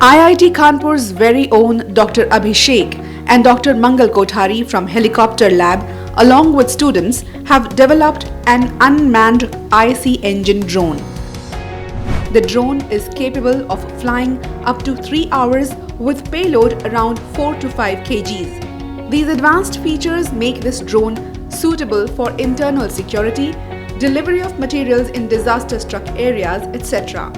IIT Kanpur's very own Dr. Abhishek and Dr. Mangal Kothari from Helicopter Lab, along with students, have developed an unmanned IC engine drone. The drone is capable of flying up to 3 hours with payload around 4 to 5 kgs. These advanced features make this drone suitable for internal security, delivery of materials in disaster-struck areas, etc.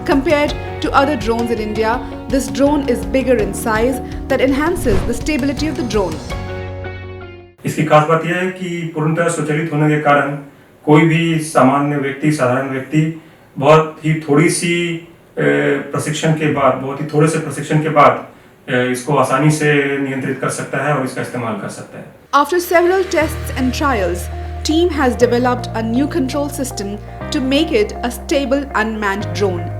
Compared to other drones in India, this drone is bigger in size that enhances the stability of the drone. इसकी खास बात यह है कि पूर्णतः स्वचालित होने के कारण कोई भी सामान्य व्यक्ति, साधारण व्यक्ति बहुत ही थोड़े से प्रशिक्षण के बाद इसको आसानी से नियंत्रित कर सकता है और इसका इस्तेमाल कर सकता है. After several tests and trials, team has developed a new control system to make it a stable unmanned drone.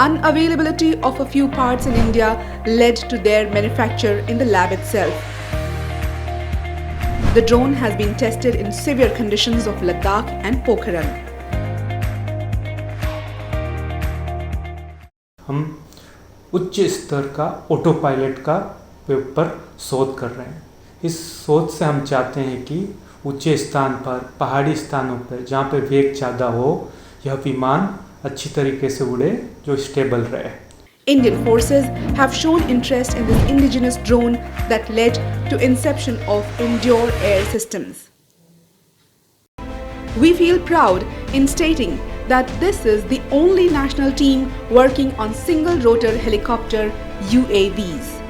Unavailability of a few parts in India led to their manufacture in the lab itself. The drone has been tested in severe conditions of Ladakh and Pokhran. हम उच्च स्तर का auto pilot का पर शोध कर रहे हैं. इस शोध से हम चाहते हैं कि ऊंचे स्थान पर, पहाड़ी स्थानों पर जहाँ पे वेग ज़्यादा हो, यह विमान अच्छी तरीके से उड़े जो स्टेबल रहे. Indian forces have shown interest in this indigenous drone that led to inception of Endure Air Systems. We feel proud in stating that this is the only national team working on single rotor helicopter UAVs.